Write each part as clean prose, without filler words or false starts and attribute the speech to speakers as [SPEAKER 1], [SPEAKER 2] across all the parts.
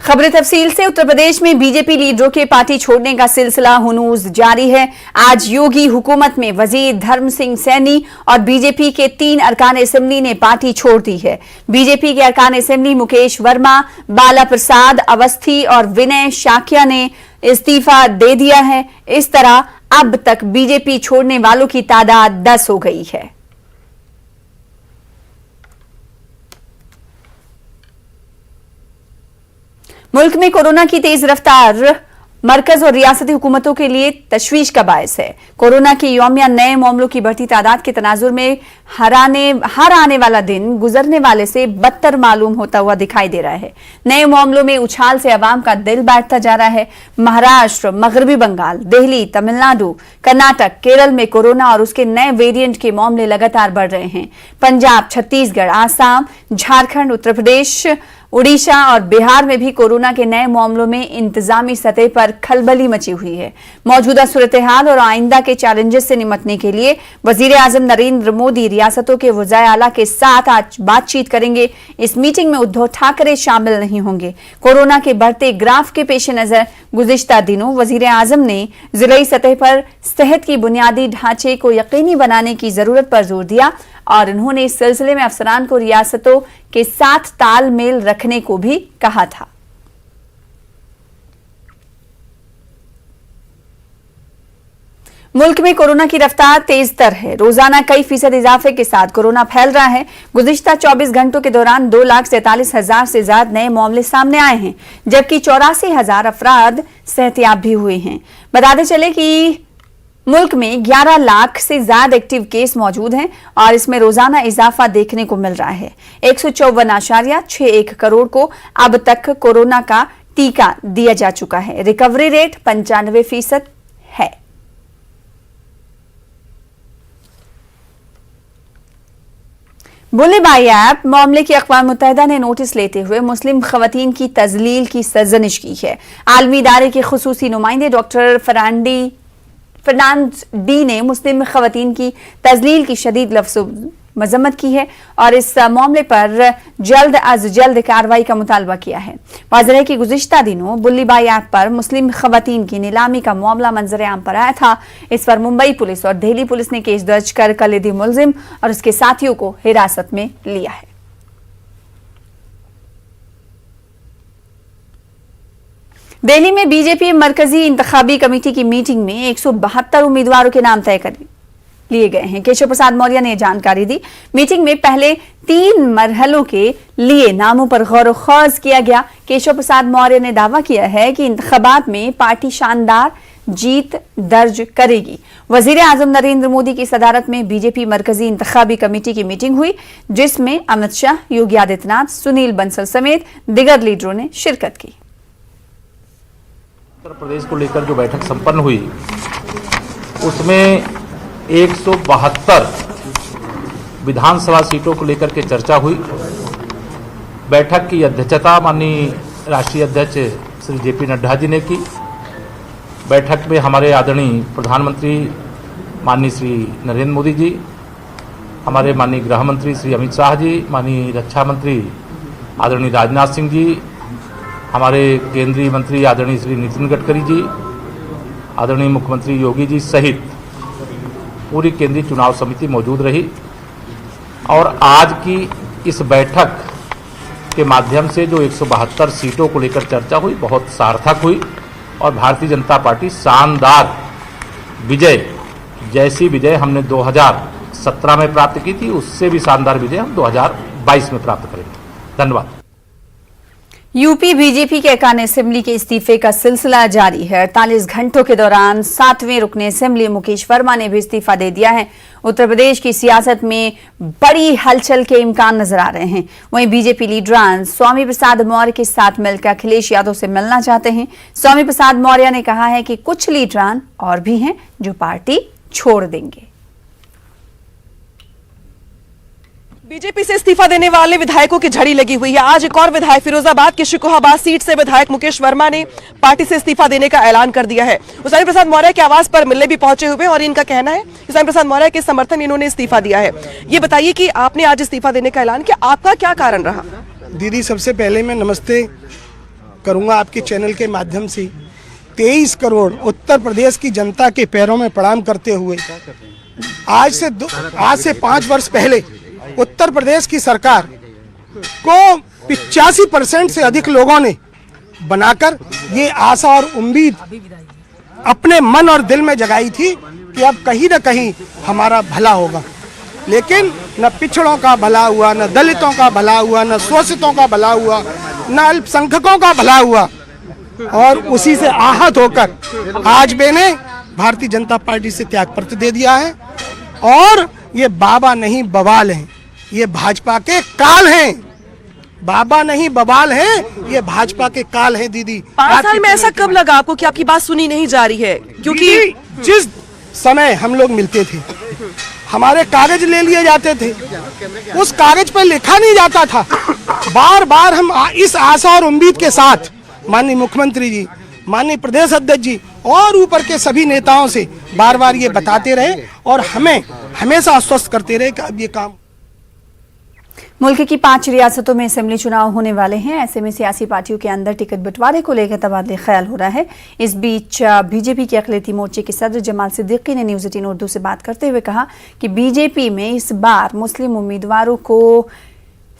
[SPEAKER 1] खबरें तफसील से। उत्तर प्रदेश में बीजेपी लीडरों के पार्टी छोड़ने का सिलसिला हुनूज जारी है। आज योगी हुकूमत में वजीर धर्म सिंह सैनी और बीजेपी के 3 अरकान असेंबली ने पार्टी छोड़ दी है। बीजेपी के अरकान असेंबली मुकेश वर्मा, बाला प्रसाद अवस्थी और विनय शाक्या ने इस्तीफा दे दिया है। इस तरह अब तक बीजेपी छोड़ने वालों की तादाद 10 हो गई है। मुल्क में कोरोना की तेज रफ्तार मरकज और रियासती हुकूमतों के लिए तशवीश का बायस है। कोरोना के यौमिया नए मामलों की बढ़ती तादाद के तनाजुर में हर आने वाला दिन गुजरने वाले से बदतर मालूम होता हुआ दिखाई दे रहा है। नए मामलों में उछाल से अवाम का दिल बैठता जा रहा है। महाराष्ट्र, मगरबी बंगाल, दिल्ली, तमिलनाडु, कर्नाटक, केरल में कोरोना और उसके नए वेरिएंट के मामले लगातार बढ़ रहे हैं। पंजाब, छत्तीसगढ़, आसाम, झारखंड, उत्तर प्रदेश, उड़ीसा और बिहार में भी कोरोना के नए मामलों में इंतजामी सतह पर खलबली मची हुई है। मौजूदा सूरत हाल और आइंदा के चैलेंजेस से निपटने के लिए वजीर आजम नरेंद्र मोदी रियासतों के वज़ाए आला के साथ आज बातचीत करेंगे। इस मीटिंग में उद्धव ठाकरे शामिल नहीं होंगे। कोरोना के बढ़ते ग्राफ के पेश नजर गुज़िश्ता दिनों वजीर आजम ने जिलाई सतह पर सेहत की बुनियादी ढांचे को यकीनी बनाने की जरूरत पर जोर दिया और उन्होंने इस सिलसिले में अफसरान को रियासतों के साथ तालमेल रखने को भी कहा था। मुल्क में कोरोना की रफ्तार तेज तर है। रोजाना कई फीसद इजाफे के साथ कोरोना फैल रहा है। गुज़िश्ता 24 घंटों के दौरान 2,47,000 से ज्यादा नए मामले सामने आए हैं, जबकि 84,000 अफराद सेहतियाब भी हुए हैं। बताते चले कि मुल्क में 11 लाख से ज्यादा एक्टिव केस मौजूद हैं और इसमें रोजाना इजाफा देखने को मिल रहा है। 154.61 करोड़ को अब तक कोरोना का टीका दिया जा चुका है। रिकवरी रेट 95% है। बुल्लीबाई ऐप मामले की अक़वाम मुत्तहिदा ने नोटिस लेते हुए मुस्लिम खवातीन की तजलील की सरजनिश की है। आलमी इदारे के खुसूसी नुमाइंदे डॉक्टर फर्नांड डी ने मुस्लिम खवातीन की तजलील की शदीद लफ्ज़ मजम्मत की है और इस मामले पर जल्द अज जल्द कार्रवाई का मुतालबा किया है। वाज़ेह है कि गुज़िश्ता दिनों बुल्लीबाई ऐप पर मुस्लिम खवातीन की नीलामी का मामला मंजर आम पर आया था। इस पर मुंबई पुलिस और दिल्ली पुलिस ने केस दर्ज कर कलीदी मुलजिम और उसके साथियों को हिरासत में लिया है। दिल्ली में बीजेपी मरकजी इंतखाबी कमेटी की मीटिंग में 172 उम्मीदवारों के नाम तय कर लिए गए हैं। केशव प्रसाद मौर्य ने जानकारी दी। मीटिंग में पहले 3 मरहलों के लिए नामों पर गौर खौज किया गया। केशव प्रसाद मौर्य ने दावा किया है कि इंतखाबात में पार्टी शानदार जीत दर्ज करेगी। वजीर आजम नरेंद्र मोदी की सदारत में बीजेपी मरकजी इंतखाबी कमेटी की मीटिंग हुई, जिसमें अमित शाह, योगी आदित्यनाथ, सुनील बंसल समेत दिगर लीडरों ने शिरकत की।
[SPEAKER 2] उत्तर प्रदेश को लेकर जो बैठक संपन्न हुई उसमें 172 विधानसभा सीटों को लेकर के चर्चा हुई। बैठक की अध्यक्षता माननीय राष्ट्रीय अध्यक्ष श्री जेपी नड्डा जी ने की। बैठक में हमारे आदरणीय प्रधानमंत्री माननीय श्री नरेंद्र मोदी जी, हमारे माननीय गृह मंत्री श्री अमित शाह जी, माननीय रक्षा मंत्री आदरणीय राजनाथ सिंह जी, हमारे केंद्रीय मंत्री आदरणीय श्री नितिन गडकरी जी, आदरणीय मुख्यमंत्री योगी जी सहित पूरी केंद्रीय चुनाव समिति मौजूद रही। और आज की इस बैठक के माध्यम से जो 172 सीटों को लेकर चर्चा हुई बहुत सार्थक हुई और भारतीय जनता पार्टी शानदार विजय, जैसी विजय हमने 2017 में प्राप्त की थी उससे भी शानदार विजय हम 2022 में प्राप्त करेंगे। धन्यवाद।
[SPEAKER 1] यूपी बीजेपी के अरकान असेंबली के इस्तीफे का सिलसिला जारी है। 48 घंटों के दौरान 7वें रुकने असेंबली मुकेश वर्मा ने भी इस्तीफा दे दिया है। उत्तर प्रदेश की सियासत में बड़ी हलचल के इम्कान नजर आ रहे हैं। वहीं बीजेपी लीडरान स्वामी प्रसाद मौर्य के साथ मिलकर अखिलेश यादव से मिलना चाहते हैं। स्वामी प्रसाद मौर्य ने कहा है कि कुछ लीडरान और भी हैं जो पार्टी छोड़ देंगे।
[SPEAKER 3] बीजेपी से इस्तीफा देने वाले विधायकों की झड़ी लगी हुई है। आज एक और विधायक फिरोजाबाद के शिकोहाबाद सीट से विधायक मुकेश वर्मा ने पार्टी से इस्तीफा देने का ऐलान कर दिया है। स्वामी प्रसाद मौर्य के आवास पर मिलने भी पहुंचे हुए और इनका कहना है कि स्वामी प्रसाद मौर्य के समर्थन इन्होंने इस्तीफा दिया है। ये बताइए कि आपने आज इस्तीफा देने का ऐलान किया, आपका क्या कारण रहा?
[SPEAKER 4] दीदी, सबसे पहले मैं नमस्ते करूंगा आपके चैनल के माध्यम से। 23 करोड़ उत्तर प्रदेश की जनता के पैरों में प्रणाम करते हुए आज से 5 वर्ष पहले उत्तर प्रदेश की सरकार को 85% से अधिक लोगों ने बनाकर ये आशा और उम्मीद अपने मन और दिल में जगाई थी कि अब कहीं न कहीं हमारा भला होगा। लेकिन न पिछड़ों का भला हुआ, न दलितों का भला हुआ, न शोषितों का भला हुआ, न अल्पसंख्यकों का भला हुआ। और उसी से आहत होकर आज मैंने भारतीय जनता पार्टी से त्यागपत्र दे दिया है। और ये बाबा नहीं बवाल हैं, ये भाजपा के काल हैं। बाबा नहीं बवाल हैं, ये भाजपा के काल हैं। दीदी
[SPEAKER 3] 5 साल में ऐसा कब लगा आपको कि आपकी बात सुनी नहीं जा रही है? क्योंकि
[SPEAKER 4] जिस समय हम लोग मिलते थे, हमारे कागज ले लिए जाते थे, उस कागज पर लिखा नहीं जाता था। बार बार हम इस आशा और उम्मीद के साथ माननीय मुख्यमंत्री जी, माननीय प्रदेश अध्यक्ष जी और ऊपर के सभी नेताओं से बार बार ये बताते रहे और हमें हमेशा आश्वस्त करते रहे कि अब ये काम।
[SPEAKER 1] मुल्क की 5 रियासतों में असेंबली चुनाव होने वाले हैं। ऐसे में सियासी पार्टियों के अंदर टिकट बंटवारे को लेकर तबादले ख्याल हो रहा है। इस बीच बीजेपी के अक़लियती मोर्चे के सदर जमाल सिद्दीकी ने न्यूज़ 18 उर्दू से बात करते हुए कहा कि बीजेपी में इस बार मुस्लिम उम्मीदवारों को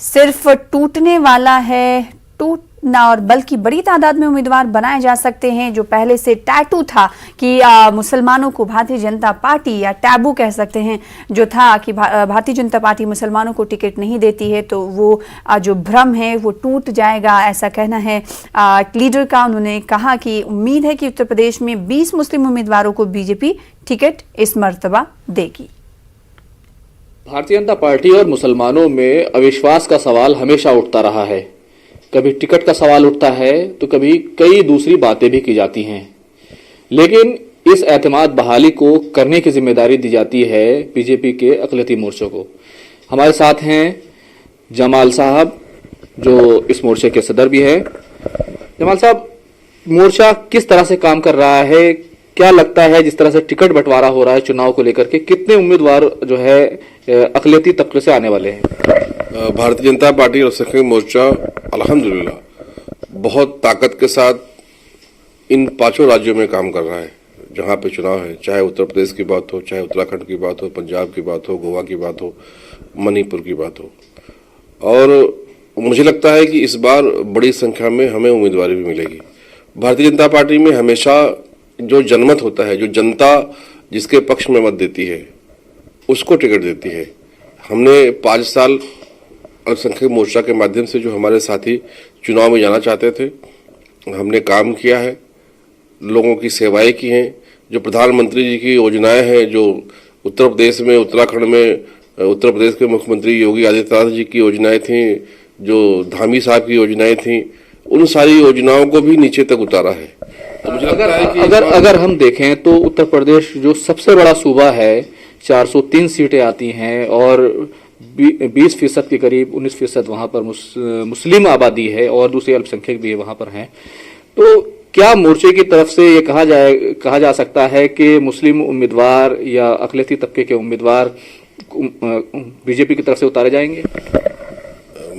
[SPEAKER 1] सिर्फ टूटने वाला है, टूटना और बल्कि बड़ी तादाद में उम्मीदवार बनाए जा सकते हैं। जो पहले से टैटू था कि मुसलमानों को भारतीय जनता पार्टी या टैबू कह सकते हैं जो था कि भारतीय जनता पार्टी मुसलमानों को टिकट नहीं देती है, तो वो जो भ्रम है वो टूट जाएगा, ऐसा कहना है लीडर का। उन्होंने कहा कि उम्मीद है कि उत्तर प्रदेश में 20 मुस्लिम उम्मीदवारों को बीजेपी टिकट इस मर्तबा देगी।
[SPEAKER 5] भारतीय जनता पार्टी और मुसलमानों में अविश्वास का सवाल हमेशा उठता रहा है। कभी टिकट का सवाल उठता है तो कभी कई दूसरी बातें भी की जाती हैं, लेकिन इस एतमाद बहाली को करने की जिम्मेदारी दी जाती है बीजेपी के अक़लियती मोर्चों को। हमारे साथ हैं जमाल साहब जो इस मोर्चे के सदर भी है। जमाल साहब, मोर्चा किस तरह से काम कर रहा है? क्या लगता है जिस तरह से टिकट बंटवारा हो रहा है चुनाव को लेकर के, कितने उम्मीदवार जो है अक़लियती तबके से आने वाले हैं?
[SPEAKER 6] भारतीय जनता पार्टी और अल्पसंख्यक मोर्चा अल्हम्दुलिल्लाह बहुत ताकत के साथ इन 5 राज्यों में काम कर रहा है जहां पे चुनाव है। चाहे उत्तर प्रदेश की बात हो, चाहे उत्तराखंड की बात हो, पंजाब की बात हो, गोवा की बात हो, मणिपुर की बात हो। और मुझे लगता है कि इस बार बड़ी संख्या में हमें उम्मीदवारी भी मिलेगी। भारतीय जनता पार्टी में हमेशा जो जनमत होता है, जो जनता जिसके पक्ष में मत देती है उसको टिकट देती है। हमने 5 साल अल्पसंख्यक मोर्चा के माध्यम से जो हमारे साथी चुनाव में जाना चाहते थे, हमने काम किया है, लोगों की सेवाएं की हैं। जो प्रधानमंत्री जी की योजनाएं हैं, जो उत्तर प्रदेश में, उत्तराखंड में उत्तर प्रदेश के मुख्यमंत्री योगी आदित्यनाथ जी की योजनाएं थी, जो धामी साहब की योजनाएं थी, उन सारी योजनाओं को भी नीचे तक उतारा है। तो मुझे लगता है कि
[SPEAKER 5] अगर हम देखें तो उत्तर प्रदेश जो सबसे बड़ा सूबा है, 403 सीटें आती हैं और 20% के करीब 19% वहां पर मुस्लिम आबादी है और दूसरे अल्पसंख्यक भी वहां पर हैं। तो क्या मोर्चे की तरफ से ये कहा जा सकता है कि मुस्लिम उम्मीदवार या अक़लियती तबके के उम्मीदवार बीजेपी की तरफ से उतारे जाएंगे?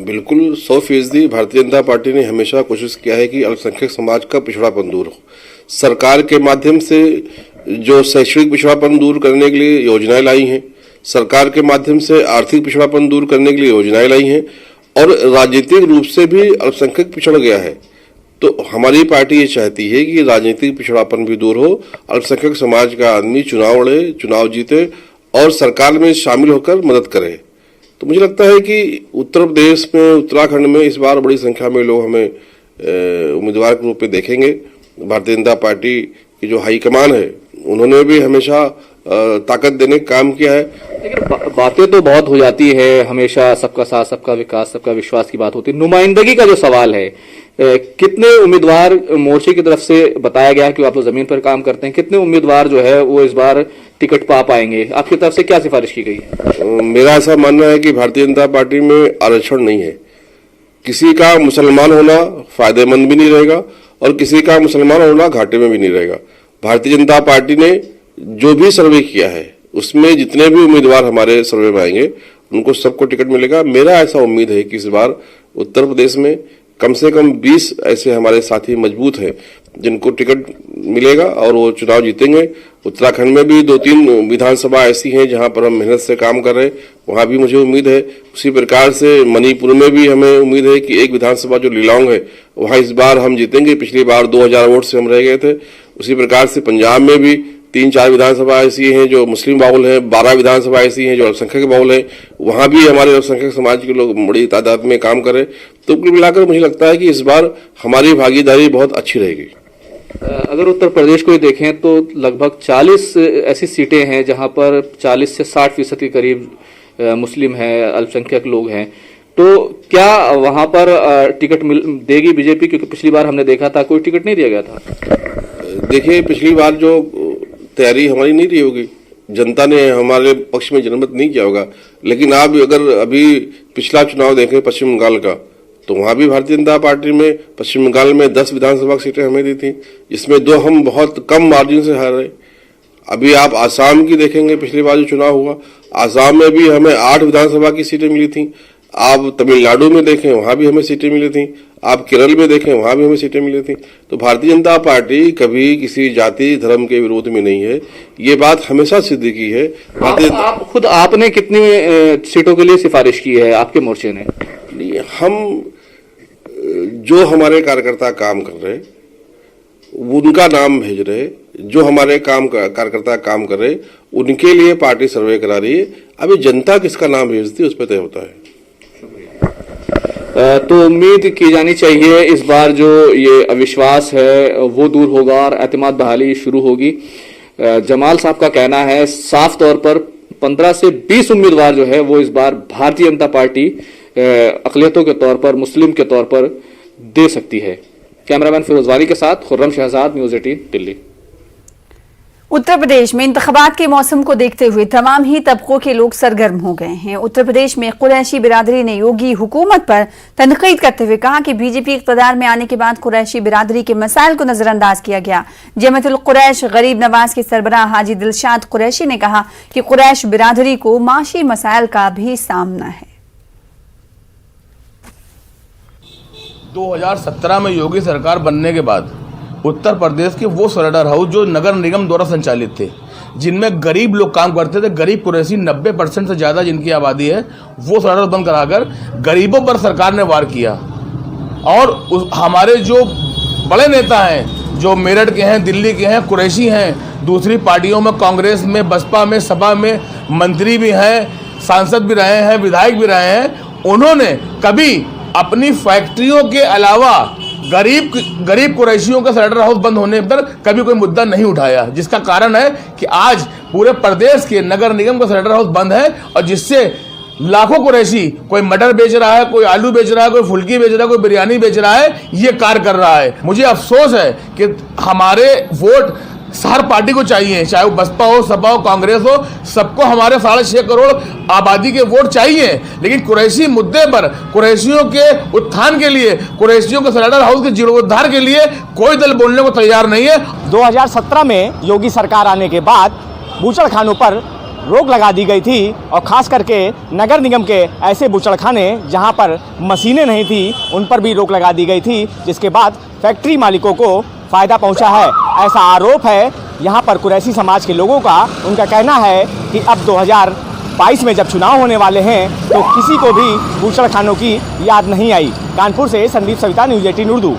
[SPEAKER 6] बिल्कुल 100% भारतीय जनता पार्टी ने हमेशा कोशिश किया है कि अल्पसंख्यक समाज का पिछड़ापन दूर हो। सरकार के माध्यम से जो शैक्षणिक पिछड़ापन दूर करने के लिए योजनाएं लाई हैं, सरकार के माध्यम से आर्थिक पिछड़ापन दूर करने के लिए योजनाएं लाई हैं और राजनीतिक रूप से भी अल्पसंख्यक पिछड़ गया है। तो हमारी पार्टी ये चाहती है कि राजनीतिक पिछड़ापन भी दूर हो, अल्पसंख्यक समाज का आदमी चुनाव लड़े, चुनाव जीते और सरकार में शामिल होकर मदद करे। तो मुझे लगता है कि उत्तर प्रदेश में, उत्तराखंड में इस बार बड़ी संख्या में लोग हमें उम्मीदवार के रूप में देखेंगे। भारतीय जनता पार्टी की जो हाईकमान है उन्होंने भी हमेशा ताकत देने का काम किया है।
[SPEAKER 5] लेकिन बातें तो बहुत हो जाती है, हमेशा सबका साथ, सबका विकास, सबका विश्वास की बात होती है। नुमाइंदगी का जो सवाल है, कितने उम्मीदवार मोर्चे की तरफ से बताया गया कि आप तो जमीन पर काम करते हैं, कितने उम्मीदवार जो है वो इस बार टिकट पा पाएंगे? आपकी तरफ से क्या सिफारिश की गई है?
[SPEAKER 6] मेरा ऐसा मानना है कि भारतीय जनता पार्टी में आरक्षण नहीं है। किसी का मुसलमान होना फायदेमंद भी नहीं रहेगा और किसी का मुसलमान होना घाटे में भी नहीं रहेगा। भारतीय जनता पार्टी ने जो भी सर्वे किया है उसमें जितने भी उम्मीदवार हमारे सर्वे में आएंगे उनको सबको टिकट मिलेगा। मेरा ऐसा उम्मीद है कि इस बार उत्तर प्रदेश में कम से कम 20 ऐसे हमारे साथी मजबूत हैं जिनको टिकट मिलेगा और वो चुनाव जीतेंगे। उत्तराखंड में भी 2-3 विधानसभा ऐसी हैं जहां पर हम मेहनत से काम कर रहे हैं, वहां भी मुझे उम्मीद है। उसी प्रकार से मणिपुर में भी हमें उम्मीद है कि एक विधानसभा जो लिलोंग है वहां इस बार हम जीतेंगे। पिछली बार 2000 वोट से हम रह गए थे। उसी प्रकार से पंजाब में भी 3-4 विधानसभा ऐसी हैं जो मुस्लिम बाहुल हैं, 12 विधानसभा ऐसी हैं जो अल्पसंख्यक बाहुल हैं, वहां भी हमारे अल्पसंख्यक समाज के लोग बड़ी तादाद में काम कर रहे हैं। तो कुल मिलाकर मुझे लगता है कि इस बार हमारी भागीदारी बहुत अच्छी रहेगी।
[SPEAKER 5] अगर उत्तर प्रदेश को ही देखें तो लगभग 40 ऐसी सीटें हैं जहां पर 40 से 60% के करीब मुस्लिम हैं, अल्पसंख्यक लोग हैं। तो क्या वहां पर टिकट देगी बीजेपी? क्योंकि पिछली बार हमने देखा था कोई टिकट नहीं दिया गया था।
[SPEAKER 6] देखिए, पिछली बार जो तैयारी हमारी नहीं रही होगी, जनता ने हमारे पक्ष में जनमत नहीं किया होगा। लेकिन आप अगर अभी पिछला चुनाव देखें पश्चिम बंगाल का, तो वहां भी भारतीय जनता पार्टी में पश्चिम बंगाल में 10 विधानसभा सीटें हमें दी थी, जिसमें 2 हम बहुत कम मार्जिन से हार रहे। अभी आप आसाम की देखेंगे, पिछली बार जो चुनाव हुआ आसाम में भी हमें 8 विधानसभा की सीटें मिली थी। आप तमिलनाडु में देखें, वहां भी हमें सीटें मिली थी। आप केरल में देखें, वहां भी हमें सीटें मिली थी। तो भारतीय जनता पार्टी कभी किसी जाति धर्म के विरोध में नहीं है, ये बात हमेशा सिद्ध की है।
[SPEAKER 5] आपने कितनी सीटों के लिए सिफारिश की है आपके मोर्चे ने?
[SPEAKER 6] हम जो हमारे कार्यकर्ता काम कर रहे उनका नाम भेज रहे, जो हमारे कार्यकर्ता काम कर रहे उनके लिए पार्टी सर्वे करा रही है। अभी जनता किसका नाम भेजती है उस पर तय होता है।
[SPEAKER 5] तो उम्मीद की जानी चाहिए इस बार जो ये अविश्वास है वो दूर होगा और एतमाद बहाली शुरू होगी। जमाल साहब का कहना है साफ तौर पर 15 से 20 उम्मीदवार जो है वो इस बार भारतीय जनता पार्टी अक़लियतों के तौर पर, मुस्लिम के तौर पर दे सकती है। कैमरामैन फिरोजवारी के साथ खुर्रम शहजाद, न्यूज़ 18 दिल्ली।
[SPEAKER 1] उत्तर प्रदेश में इंतखाबात के मौसम को देखते हुए तमाम ही तबकों के लोग सरगर्म हो गए हैं। उत्तर प्रदेश में कुरैशी बिरादरी ने योगी हुकूमत पर तनकीद करते हुए कहा कि बीजेपी इक़्तिदार में आने के बाद कुरैशी बिरादरी के मसाइल को नजरअंदाज किया गया। जमातुल कुरैश गरीब नवाज के सरबराह हाजी दिलशाद कुरैशी ने कहा कि कुरैश बिरादरी को माशी मसाइल का भी सामना है।
[SPEAKER 7] 2017 में योगी सरकार बनने के बाद उत्तर प्रदेश के वो स्लटर हाउस जो नगर निगम द्वारा संचालित थे, जिनमें गरीब लोग काम करते थे, गरीब कुरैशी 90% से ज़्यादा जिनकी आबादी है, वो स्लटर हाउस बंद कराकर गरीबों पर सरकार ने वार किया। और हमारे जो बड़े नेता हैं, जो मेरठ के हैं, दिल्ली के हैं, कुरैशी हैं, दूसरी पार्टियों में, कांग्रेस में, बसपा में, सपा में मंत्री भी हैं, सांसद भी रहे हैं, विधायक भी रहे हैं, उन्होंने कभी अपनी फैक्ट्रियों के अलावा गरीब कुरैशियों का स्लटर हाउस बंद होने पर कभी कोई मुद्दा नहीं उठाया, जिसका कारण है कि आज पूरे प्रदेश के नगर निगम का स्लटर हाउस बंद है और जिससे लाखों कुरैशी, कोई मटर बेच रहा है, कोई आलू बेच रहा है, कोई फुल्की बेच रहा है, कोई बिरयानी बेच रहा है, ये कार्य कर रहा है। मुझे अफसोस है कि हमारे वोट हर पार्टी को चाहिए, चाहे वो बसपा हो, सपा हो, कांग्रेस हो, सबको हमारे 6.5 करोड़ आबादी के वोट चाहिए। लेकिन कुरैशी मुद्दे पर, कुरैशियों के उत्थान के लिए, कुरैशियों के स्लटर हाउस के जीर्णोद्धार के लिए कोई दल बोलने को तैयार नहीं है।
[SPEAKER 8] 2017 में योगी सरकार आने के बाद बूचड़खानों पर रोक लगा दी गई थी और खास करके नगर निगम के ऐसे बूचड़खाने जहां पर मशीनें नहीं थी उन पर भी रोक लगा दी गई थी, जिसके बाद फैक्ट्री मालिकों को फ़ायदा पहुंचा है, ऐसा आरोप है यहां पर कुरैशी समाज के लोगों का। उनका कहना है कि अब 2022 में जब चुनाव होने वाले हैं तो किसी को भी बूचड़खानों की याद नहीं आई। कानपुर से संदीप सविता, न्यूज़ 18 उर्दू।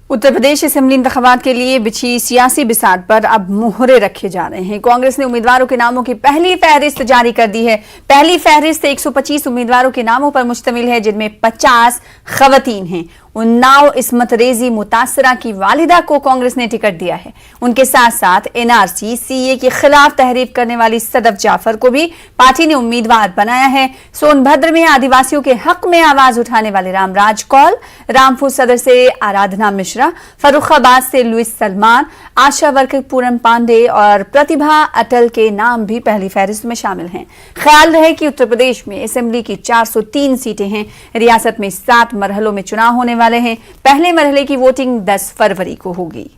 [SPEAKER 1] उत्तर प्रदेश असेंबली इंतखाबात के लिए बिछी सियासी बिसात पर अब मुहरे रखे जा रहे हैं। कांग्रेस ने उम्मीदवारों के नामों की पहली फहरिस्त जारी कर दी है। पहली फहरिस्त 125 उम्मीदवारों के नामों पर मुश्तमिल है, जिनमें 50 खवातीन हैं। उन्नाव इस्मत रेजी मुतासरा की वालिदा को कांग्रेस ने टिकट दिया है। उनके साथ साथ एनआरसी सीए के खिलाफ तहरीर करने वाली सदफ जाफर को भी पार्टी ने उम्मीदवार बनाया है। सोनभद्र में आदिवासियों के हक में आवाज उठाने वाले रामराज कौल, रामपुर सदर से आराधना मिश्रा, फर्रुखाबाद से लुइस सलमान, आशा वर्कर पूरन पांडे और प्रतिभा अटल के नाम भी पहली फहरिस्त में शामिल हैं। ख्याल रहे कि उत्तर प्रदेश में असेंबली की 403 सीटें हैं। रियासत में 7 मरहलों में चुनाव होने वाले हैं। पहले मरहले की वोटिंग 10 फरवरी को होगी।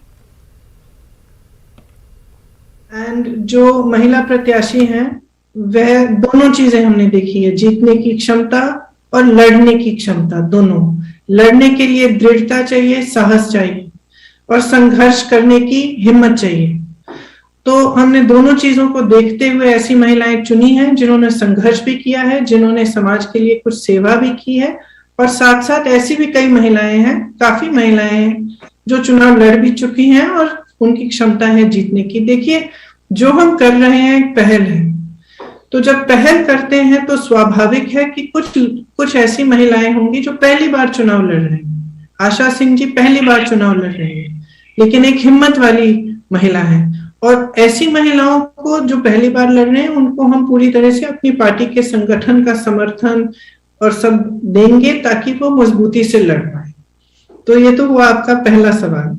[SPEAKER 9] एंड जो महिला प्रत्याशी हैं वह दोनों चीजें हमने देखी है, जीतने की क्षमता और लड़ने की क्षमता, दोनों। लड़ने के लिए दृढ़ता चाहिए, साहस चाहिए, और संघर्ष करने की हिम्मत चाहिए। तो हमने दोनों चीजों को देखते हुए ऐसी महिलाएं चुनी हैं जिन्होंने संघर्ष भी किया है, जिन्होंने समाज के लिए कुछ सेवा भी की है, और साथ साथ ऐसी भी कई महिलाएं हैं, काफी महिलाएं हैं जो चुनाव लड़ भी चुकी हैं और उनकी क्षमता है जीतने की। देखिए, जो हम कर रहे हैं एक पहल है, तो जब पहल करते हैं तो स्वाभाविक है कि कुछ ऐसी महिलाएं होंगी जो पहली बार चुनाव लड़ रही हैं। आशा सिंह जी पहली बार चुनाव लड़ रही है, लेकिन एक हिम्मत वाली महिला है, और ऐसी महिलाओं को जो पहली बार लड़ रहे हैं उनको हम पूरी तरह से अपनी पार्टी के संगठन का समर्थन और सब देंगे ताकि वो मजबूती से लड़ पाए। तो ये तो हुआ आपका पहला सवाल।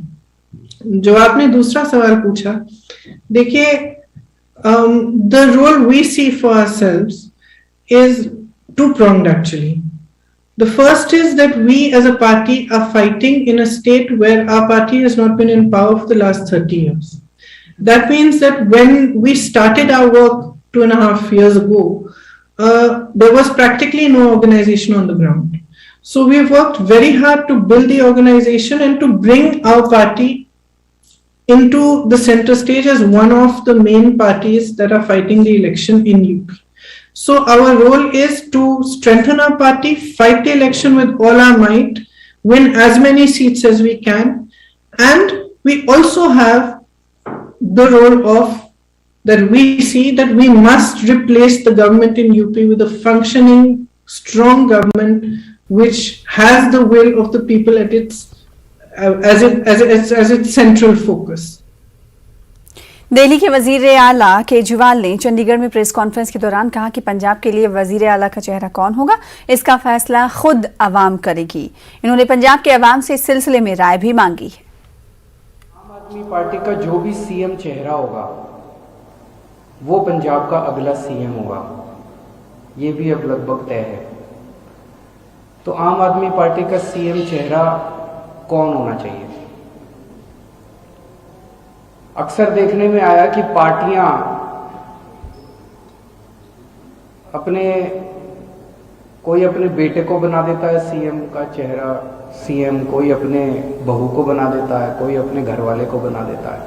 [SPEAKER 9] जो आपने दूसरा सवाल पूछा, देखिए, the role we see for ourselves is two-pronged actually. The first is that we as a party are fighting in a state where our party has not been in power for the last 30 years. That means that when we started our work 2.5 years ago, there was practically no organization on the ground. So we worked very hard to build the organization and to bring our party into the center stage as one of the main parties that are fighting the election in UP. So our role is to strengthen our party, fight the election with all our might, win as many seats as we can, and we also have the role of that we see that we must replace the government in UP with a functioning, strong government which has the will of the people at its as its central focus.
[SPEAKER 1] Delhi के वजीर आला केजरीवाल ने चंडीगढ़ में press conference के दौरान कहा कि पंजाब के लिए वजीर आला का चेहरा कौन होगा, इसका फैसला खुद अवाम करेगी। इन्होंने पंजाब के अवाम से इस सिलसिले में राय भी मांगी है।
[SPEAKER 10] आम आदमी पार्टी का जो भी सीएम चेहरा होगा वो पंजाब का अगला सीएम होगा, ये भी अब लगभग तय है। तो आम आदमी पार्टी का सीएम चेहरा कौन होना चाहिए? अक्सर देखने में आया कि पार्टियां कोई अपने बेटे को बना देता है सीएम का चेहरा सीएम, कोई अपने बहू को बना देता है, कोई अपने घर वाले को बना देता है।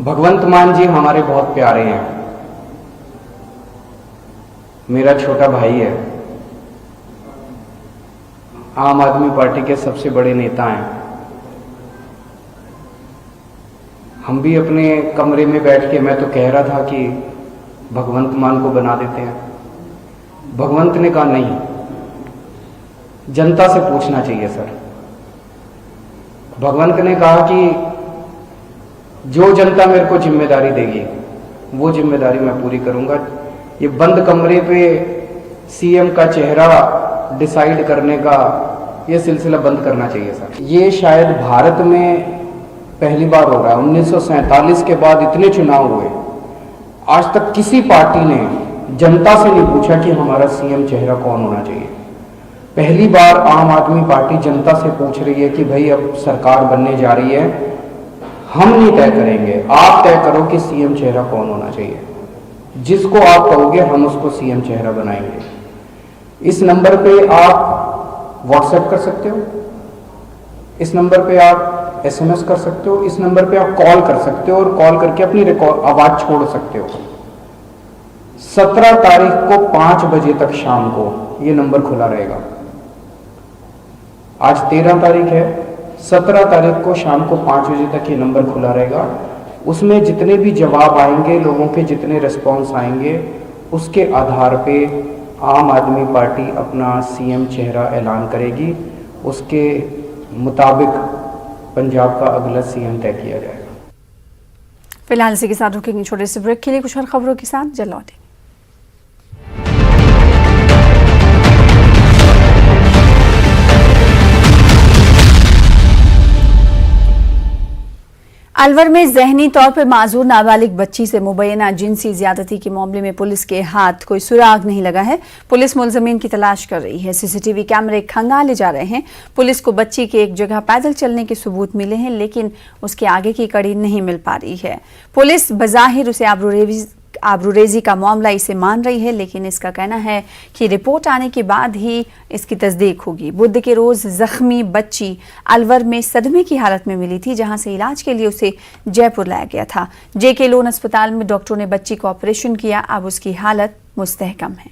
[SPEAKER 10] भगवंत मान जी हमारे बहुत प्यारे हैं, मेरा छोटा भाई है, आम आदमी पार्टी के सबसे बड़े नेता हैं। हम भी अपने कमरे में बैठ के मैं तो कह रहा था कि भगवंत मान को बना देते हैं। भगवंत ने कहा नहीं, जनता से पूछना चाहिए सर। भगवंत ने कहा कि जो जनता मेरे को जिम्मेदारी देगी वो जिम्मेदारी मैं पूरी करूंगा। ये बंद कमरे पे सीएम का चेहरा डिसाइड करने का ये सिलसिला बंद करना चाहिए सर। ये शायद भारत में पहली बार हो रहा है। 1947 के बाद इतने चुनाव हुए, आज तक किसी पार्टी ने जनता से नहीं पूछा कि हमारा सीएम चेहरा कौन होना चाहिए। पहली बार आम आदमी पार्टी जनता से पूछ रही है कि भाई अब सरकार बनने जा रही है, हम नहीं तय करेंगे, आप तय करो कि सीएम चेहरा कौन होना चाहिए। जिसको आप कहोगे हम उसको सीएम चेहरा बनाएंगे। इस नंबर पे आप व्हाट्सएप कर सकते हो, इस नंबर पे आप एसएमएस कर सकते हो, इस नंबर पे आप कॉल कर सकते हो और कॉल करके अपनी आवाज छोड़ सकते हो। 17 तारीख को 5 बजे तक शाम को ये नंबर खुला रहेगा। आज 13 तारीख है, 17 तारीख को शाम को 5 बजे तक ये नंबर खुला रहेगा। उसमें जितने भी जवाब आएंगे, लोगों के जितने रिस्पॉन्स आएंगे, उसके आधार पे आम आदमी पार्टी अपना सीएम चेहरा ऐलान करेगी। उसके मुताबिक पंजाब का अगला सीएम तय किया जाएगा।
[SPEAKER 1] फिलहाल इसी के साथ रुकेंगे छोटे से ब्रेक के लिए। कुछ और खबरों के साथ जल्द लौटेंगे। अलवर में जहनी तौर पर माजूर नाबालिग बच्ची से मुबैना जिनसी ज्यादती के मामले में पुलिस के हाथ कोई सुराग नहीं लगा है। पुलिस मुलजमीन की तलाश कर रही है। सीसीटीवी कैमरे खंगाले जा रहे हैं। पुलिस को बच्ची के एक जगह पैदल चलने के सबूत मिले हैं, लेकिन उसके आगे की कड़ी नहीं मिल पा रही है। पुलिस बज़ाहिर उसे आबरूरेजी का मामला इसे मान रही है, लेकिन इसका कहना है कि रिपोर्ट आने के बाद ही इसकी तस्दीक होगी। बुध के रोज जख्मी बच्ची अलवर में सदमे की हालत में मिली थी, जहां से इलाज के लिए उसे जयपुर लाया गया था। जेके लोन अस्पताल में डॉक्टरों ने बच्ची को ऑपरेशन किया, अब उसकी हालत मुस्तहकम है।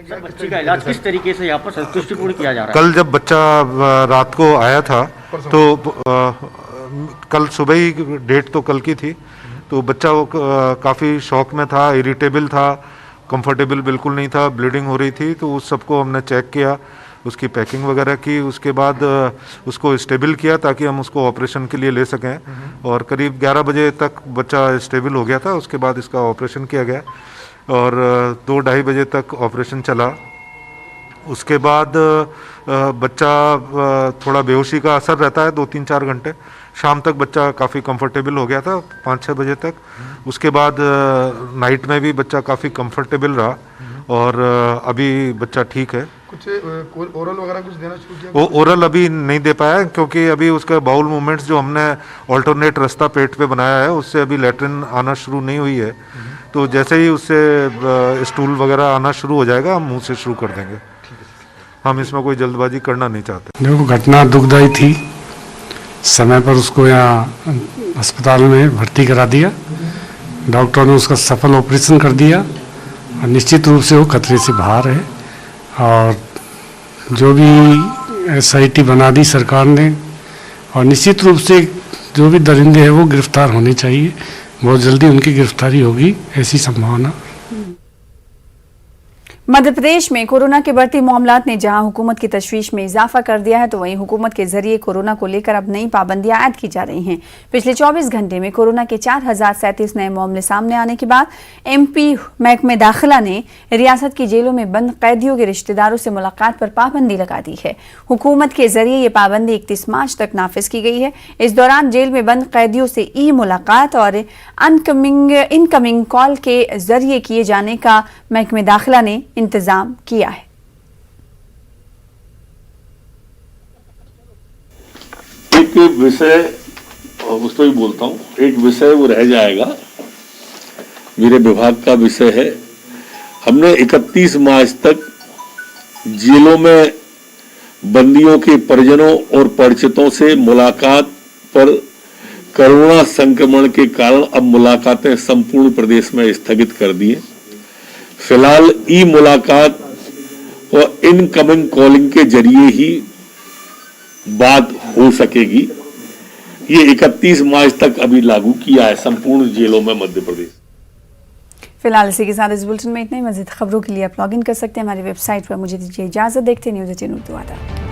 [SPEAKER 11] सर, बच्ची का इलाज किस तरीके से यहाँ पर संतुष्टिपूर्ण किया जा रहा है?
[SPEAKER 12] कल जब बच्चा रात को आया था तो कल सुबह ही, डेट तो कल की थी, तो बच्चा वो काफ़ी शॉक में था, इरिटेबल था, कंफर्टेबल बिल्कुल नहीं था, ब्लीडिंग हो रही थी। तो उस सबको हमने चेक किया, उसकी पैकिंग वगैरह की, उसके बाद उसको स्टेबल किया ताकि हम उसको ऑपरेशन के लिए ले सकें। और करीब 11 बजे तक बच्चा स्टेबल हो गया था, उसके बाद इसका ऑपरेशन किया गया और 2-2:30 बजे तक ऑपरेशन चला। उसके बाद बच्चा थोड़ा बेहोशी का असर रहता है 2-3-4 घंटे। शाम तक बच्चा काफ़ी कंफर्टेबल हो गया था 5-6 बजे तक। उसके बाद नाइट में भी बच्चा काफ़ी कंफर्टेबल रहा और अभी बच्चा ठीक है।
[SPEAKER 13] कुछ ओरल वगैरह कुछ देना शुरू किया?
[SPEAKER 12] ओरल अभी नहीं दे पाया क्योंकि अभी उसका बाउल मूवमेंट्स जो हमने ऑल्टरनेट रास्ता पेट पे बनाया है उससे अभी लैट्रिन आना शुरू नहीं हुई है। तो जैसे ही उससे स्टूल वगैरह आना शुरू हो जाएगा हम मुंह से शुरू कर देंगे। हम इसमें कोई जल्दबाजी करना नहीं चाहते।
[SPEAKER 14] देखो, घटना दुखदायी थी। समय पर उसको यहाँ अस्पताल में भर्ती करा दिया, डॉक्टर ने उसका सफल ऑपरेशन कर दिया और निश्चित रूप से वो खतरे से बाहर है। और जो भी SIT बना दी सरकार ने, और निश्चित रूप से जो भी दरिंदे हैं वो गिरफ्तार होने चाहिए। बहुत जल्दी उनकी गिरफ्तारी होगी, ऐसी संभावना।
[SPEAKER 1] मध्य प्रदेश में कोरोना के बढ़ते मामलात ने जहां हुकूमत की तशवीश में इजाफा कर दिया है, तो वहीं हुकूमत के जरिए कोरोना को लेकर अब नई पाबंदियां आयद की जा रही हैं। पिछले 24 घंटे में कोरोना के 4037 नए मामले सामने आने के बाद MP महकमे दाखिला ने रियासत की जेलों में बंद कैदियों के रिश्तेदारों से मुलाकात पर पाबंदी लगा दी है। हुकूमत के जरिए ये पाबंदी 31 मार्च तक नाफिज की गई है। इस दौरान जेल में बंद कैदियों से ई मुलाकात और इनकमिंग कॉल के जरिए किए जाने का महकमे दाखिला ने इंतजाम किया है।
[SPEAKER 15] एक विषय उस तो ही बोलता हूँ, एक विषय वो रह जाएगा, मेरे विभाग का विषय है। हमने 31 मार्च तक जेलों में बंदियों के परिजनों और परिचितों से मुलाकात पर कोरोना संक्रमण के कारण अब मुलाकातें संपूर्ण प्रदेश में स्थगित कर दिए। फिलहाल ई मुलाकात और इनकमिंग कॉलिंग के जरिए ही बात हो सकेगी। ये 31 मार्च तक अभी लागू किया है संपूर्ण जेलों में मध्य प्रदेश।
[SPEAKER 1] फिलहाल इसी के साथ इस बुलेटिन में इतना ही। मज़ीद खबरों के लिए आप लॉग इन कर सकते हैं हमारी वेबसाइट पर। मुझे दीजिए इजाजत, देखते न्यूज़ 18 उर्दू आता।